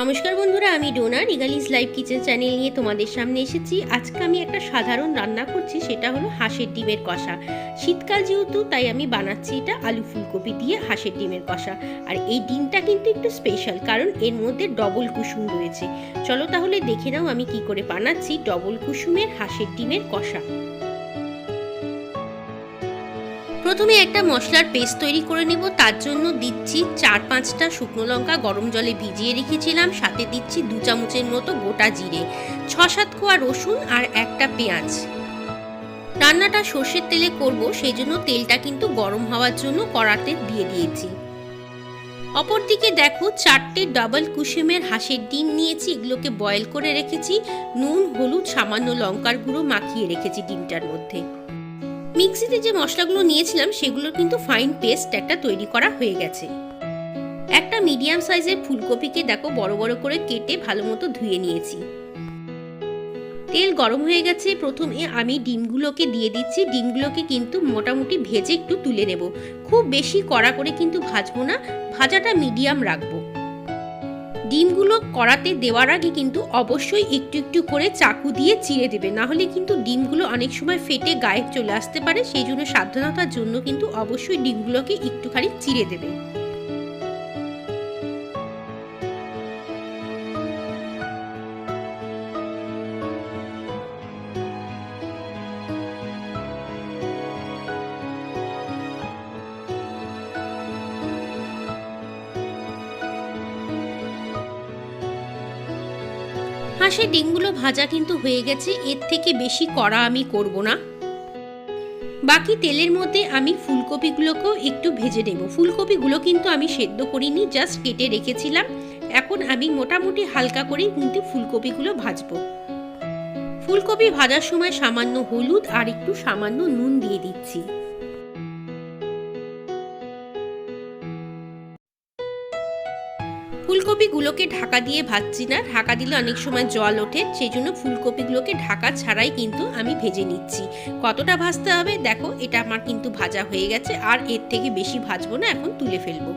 নমস্কার বন্ধুরা, আমি ডোনা রিগালিস লাইভ কিচেন চ্যানেল নিয়ে তোমাদের সামনে এসেছি। আজকে আমি একটা সাধারণ রান্না করছি, সেটা হলো হাঁসের ডিমের কষা। শীতকাল যেহেতু, তাই আমি বানাচ্ছি এটা আলু ফুলকপি দিয়ে হাঁসের ডিমের কষা। আর এই ডিমটা কিন্তু একটু স্পেশাল, কারণ এর মধ্যে ডবল কুসুম রয়েছে। চলো তাহলে দেখে নাও আমি কি করে বানাচ্ছি ডবল কুসুমের হাঁসের ডিমের কষা। প্রথমে একটা মশলার পেস্ট তৈরি করে নেব। তার জন্য দিচ্ছি 4-5টা শুকনো লঙ্কা গরম জলে ভিজিয়ে রেখেছিলাম, সাথে দিচ্ছি 2 চামচের মতো গোটা জিরে, 6-7 কোয়া রসুন আর একটা পেঁয়াজ। রান্নাটা সর্ষের তেলে করব, সেই জন্য তেলটা কিন্তু গরম হওয়ার জন্য কড়াতে দিয়ে দিয়েছি। অপরদিকে দেখো, 4টে ডাবল কুসুমের হাঁসের ডিম নিয়েছি, এগুলোকে বয়েল করে রেখেছি। নুন, হলুদ, সামান্য লঙ্কার গুঁড়ো মাখিয়ে রেখেছি ডিমটার মধ্যে। মিক্সিতে যে মশলাগুলো নিয়েছিলাম সেগুলোর কিন্তু ফাইন পেস্ট একটা তৈরি করা হয়ে গেছে। একটা মিডিয়াম সাইজের ফুলকপিকে দেখো বড় বড় করে কেটে ভালো মতো ধুয়ে নিয়েছি। তেল গরম হয়ে গেছে, প্রথমে আমি ডিমগুলোকে দিয়ে দিচ্ছি। ডিমগুলোকে কিন্তু মোটামুটি ভেজে একটু তুলে নেব, খুব বেশি কড়া করে কিন্তু ভাজবো না, ভাজাটা মিডিয়াম রাখবো। ডিমগুলো কড়াতে দেওয়ার আগে কিন্তু অবশ্যই একটু একটু করে চাকু দিয়ে চিড়ে দেবে, না হলে কিন্তু ডিমগুলো অনেক সময় ফেটে গায়ে চলে আসতে পারে। সেই জন্য সাবধানতার জন্য কিন্তু অবশ্যই ডিমগুলোকে একটুখানি চিড়ে দেবে। হাঁসের ডিমগুলো ভাজা কিন্তু হয়ে গেছে, এর থেকে বেশি কড়া আমি করব না। বাকি তেলের মধ্যে আমি ফুলকপিগুলোকেও একটু ভেজে নেব। ফুলকপিগুলো কিন্তু আমি সেদ্ধ করিনি, জাস্ট কেটে রেখেছিলাম। এখন আমি মোটামুটি হালকা করেই কিন্তু ফুলকপিগুলো ভাজবো। ফুলকপি ভাজার সময় সামান্য হলুদ আর একটু সামান্য নুন দিয়ে দিচ্ছি। ফুলকপিগুলোকে ঢাকা দিয়ে ভাজছি না, ঢাকা দিলে অনেক সময় জল ওঠে, সেই জন্য ফুলকপিগুলোকে ঢাকা ছাড়াই কিন্তু আমি ভেজে নিচ্ছি। কতটা ভাজতে হবে দেখো, এটা আমার কিন্তু ভাজা হয়ে গেছে, আর এর থেকে বেশি ভাজবো না, এখন তুলে ফেলবো।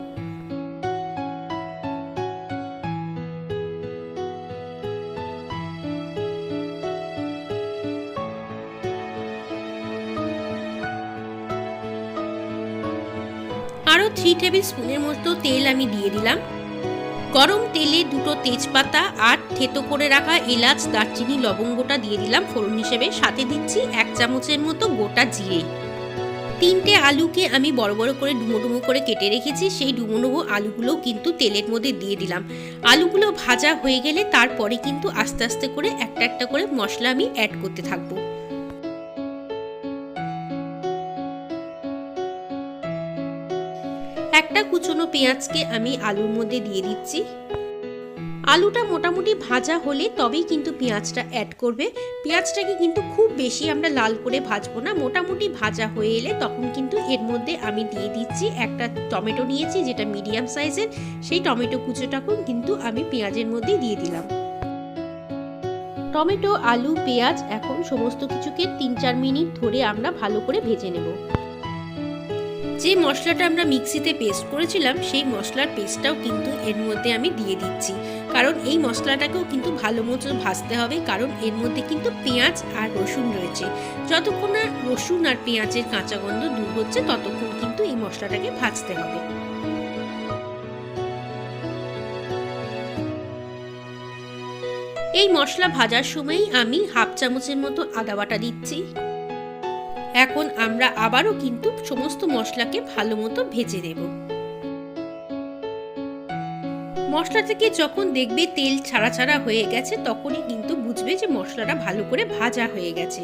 আরও 3 টেবিল স্পুনের মতো তেল আমি দিয়ে দিলাম। গরম তেলে 2টো তেজপাতা আর থেতো করে রাখা এলাচ, দারচিনি, লবঙ্গটা দিয়ে দিলাম ফোড়ন হিসেবে। সাথে দিচ্ছি 1 চামচের মতো গোটা জিরে। 3টে আলুকে আমি বড় বড় করে ডুমো ডুমো করে কেটে রেখেছি, সেই ডুমো ডুমো আলুগুলোও কিন্তু তেলের মধ্যে দিয়ে দিলাম। আলুগুলো ভাজা হয়ে গেলে তারপরে কিন্তু আস্তে আস্তে করে একটা একটা করে মশলা আমি অ্যাড করতে থাকবো। একটা কুচনো পেঁয়াজকে আমি আলুর মধ্যে দিয়ে দিচ্ছি। আলুটা মোটামুটি ভাজা হলে তবেই কিন্তু পেঁয়াজটা অ্যাড করবে। পেঁয়াজটাকে কিন্তু খুব বেশি আমরা লাল করে ভাজবো না, মোটামুটি ভাজা হয়ে এলে তখন কিন্তু এর মধ্যে আমি দিয়ে দিচ্ছি একটা টমেটো নিয়েছি, যেটা মিডিয়াম সাইজের, সেই টমেটো কুচোটাকেও কিন্তু আমি পেঁয়াজের মধ্যে দিয়ে দিলাম। টমেটো, আলু, পেঁয়াজ এখন সমস্ত কিছুকে 3-4 মিনিট ধরে আমরা ভালো করে ভেজে নেব। যে মশলাটা আমরা মিক্সিতে পেস্ট করেছিলাম, সেই মশলার পেস্টটাও কিন্তু এর মধ্যে আমি দিয়ে দিচ্ছি, কারণ এই মশলাটাকেও কিন্তু ভালো মতো ভাজতে হবে, কারণ এর মধ্যে কিন্তু পেঁয়াজ আর রসুন রয়েছে। যতক্ষণ না রসুন আর পেঁয়াজের কাঁচা গন্ধ দূর হচ্ছে, ততক্ষণ কিন্তু এই মশলাটাকে ভাজতে হবে। এই মশলা ভাজার সময়ই আমি 1/2 চামচের মতো আদা বাটা দিচ্ছি। এখন আমরা আবারও কিন্তু সমস্ত মশলাকে ভালো মতো ভেজে নেব। মশলা থেকে যখন দেখবে তেল ছাড়া ছাড়া হয়ে গেছে, তখনই কিন্তু বুঝবে যে মশলাটা ভালো করে ভাজা হয়ে গেছে।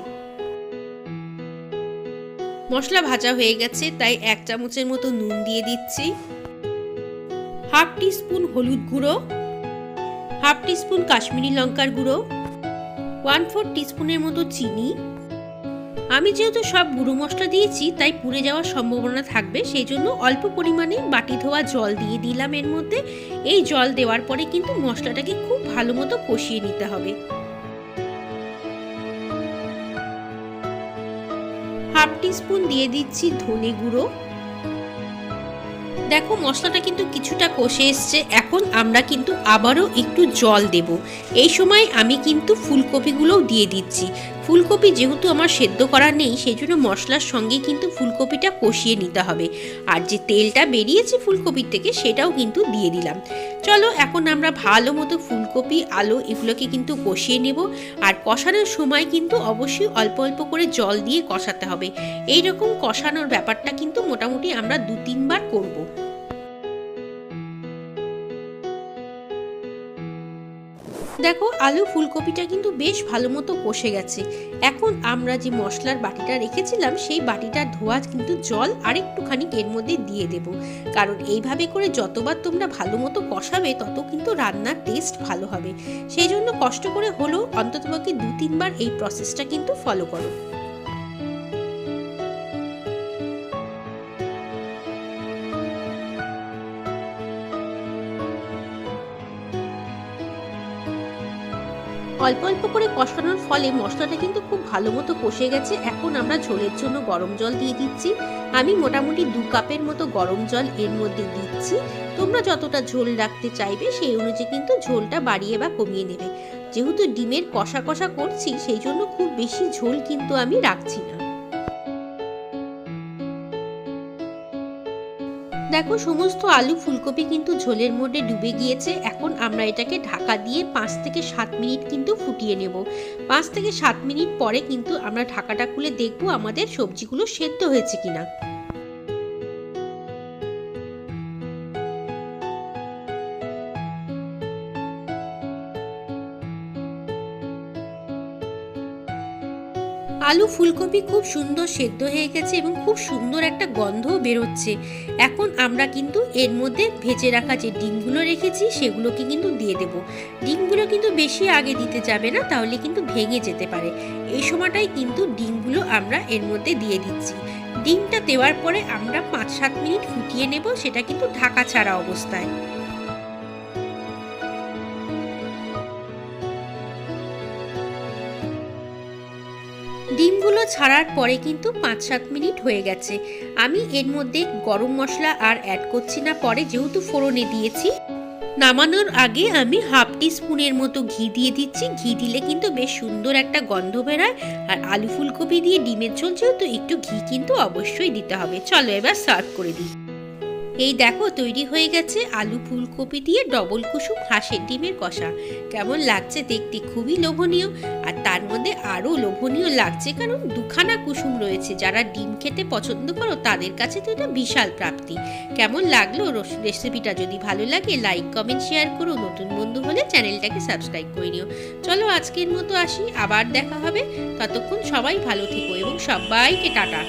মশলা ভাজা হয়ে গেছে, তাই 1 চামচের মতো নুন দিয়ে দিচ্ছি, 1/2 টিস্পুন হলুদ গুঁড়ো, 1/2 টিস্পুন কাশ্মীরি লঙ্কার গুঁড়ো, 1/4 টিস্পুনের মতো চিনি। আমি যেহেতু সব গুঁড়ো মশলা দিয়েছি, তাই পুড়ে যাওয়ার সম্ভাবনা থাকবে, সেই জন্য অল্প পরিমাণে বাটি ধোয়া জল দিয়ে দিলাম এর মধ্যে। এই জল দেওয়ার পরে কিন্তু মশলাটাকে খুব ভালো মতো কষিয়ে নিতে হবে। 1/2 টিস্পুন দিয়ে দিচ্ছি ধনে গুঁড়ো, দেখো মশলাটা কিন্তু কিছুটা কষে এসছে, এখন আমরা কিন্তু আবারও একটু জল দেব। এই সময় আমি কিন্তু ফুলকপিগুলোও দিয়ে দিচ্ছি। ফুলকপি যেহেতু আমার সেদ্ধ করা নেই, সেই জন্য মশলার সঙ্গে কিন্তু ফুলকপিটা কষিয়ে নিতে হবে। আর যে তেলটা বেরিয়েছে ফুলকপির থেকে সেটাও কিন্তু দিয়ে দিলাম। চলো এখন আমরা ভালো মতো ফুলকপি আলু এগুলোকে কিন্তু কষিয়ে নেব। আর কষানোর সময় কিন্তু অবশ্যই অল্প অল্প করে জল দিয়ে কষাতে হবে। এই রকম কষানোর ব্যাপারটা কিন্তু মোটামুটি আমরা 2-3 বার করব। দেখো আলু ফুলকপিটা কিন্তু বেশ ভালো মতো কষে গেছে। এখন আমরা যে মশলার বাটিটা রেখেছিলাম সেই বাটিটার ধোয়া কিন্তু জল আরেকটুখানি এর মধ্যে দিয়ে দেব। কারণ এইভাবে করে যতবার তোমরা ভালো মতো কষাবে তত কিন্তু রান্নার টেস্ট ভালো হবে। সেই জন্য কষ্ট করে হলেও অন্ততপক্ষে 2-3 বার এই প্রসেসটা কিন্তু ফলো করো। অল্প অল্প করে কষানোর ফলে মশলাটা কিন্তু খুব ভালো মতো কষে গেছে। এখন আমরা ঝোলের জন্য গরম জল দিয়ে দিচ্ছি। আমি মোটামুটি 2 কাপের মতো গরম জল এর মধ্যে দিচ্ছি। তোমরা যতটা ঝোল রাখতে চাইবে সেই অনুযায়ী কিন্তু ঝোলটা বাড়িয়ে বা কমিয়ে নেবে। যেহেতু ডিমের কষা কষা করছি সেই জন্য খুব বেশি ঝোল কিন্তু আমি রাখছি না। দেখো সমস্ত আলু ফুলকপি কিন্তু ঝোলের মধ্যে ডুবে গিয়েছে। এখন আমরা এটাকে ঢাকা দিয়ে 5 থেকে 7 মিনিট কিন্তু ফুটিয়ে নেব। 5 থেকে 7 মিনিট পরে কিন্তু আমরা ঢাকাটা খুলে দেখব আমাদের সবজিগুলো সেদ্ধ হয়েছে কিনা। আলু ফুলকপি খুব সুন্দর সেদ্ধ হয়ে গেছে এবং খুব সুন্দর একটা গন্ধও বেরোচ্ছে। এখন আমরা কিন্তু এর মধ্যে ভেজে রাখা যে ডিমগুলো রেখেছি সেগুলোকে কিন্তু দিয়ে দেব। ডিমগুলো কিন্তু বেশি আগে দিতে যাবে না, তাহলে কিন্তু ভেঙে যেতে পারে। এই সময়টাই কিন্তু ডিমগুলো আমরা এর মধ্যে দিয়ে দিচ্ছি। ডিমটা দেওয়ার পরে আমরা 5-7 মিনিট ফুটিয়ে নেব, সেটা কিন্তু ঢাকা ছাড়া অবস্থায়। ডিমগুলো ছাড়ার পরে কিন্তু 5-7 মিনিট হয়ে গেছে। আমি এর মধ্যে গরম মশলা আর অ্যাড করছি না, পরে যেহেতু ফোড়নে দিয়েছি। নামানোর আগে আমি হাফ টিস্পুনের মতো ঘি দিয়ে দিচ্ছি। ঘি দিলে কিন্তু বেশ সুন্দর একটা গন্ধ বেরোয়। আর আলু ফুলকপি দিয়ে ডিমের ঝোল যেহেতু একটু ঘি কিন্তু অবশ্যই দিতে হবে। চলো এবার সার্ভ করে দিই। এই দেখো তৈরি হয়ে গেছে আলু ফুলকপি দিয়ে ডবল কুসুম হাঁসের ডিমের কষা। কেমন লাগছে দেখতে? খুবই লোভনীয়। আর তার মধ্যে আরও লোভনীয় লাগছে কারণ 2খানা কুসুম রয়েছে। যারা ডিম খেতে পছন্দ করো তাদের কাছে তো এটা বিশাল প্রাপ্তি। কেমন লাগলো রেসিপিটা? যদি ভালো লাগে লাইক কমেন্ট শেয়ার করো। নতুন বন্ধু হলে চ্যানেলটাকে সাবস্ক্রাইব করে নিও। চলো আজকের মতো আসি, আবার দেখা হবে। ততক্ষণ সবাই ভালো থেকো এবং সবাইকে টাটা।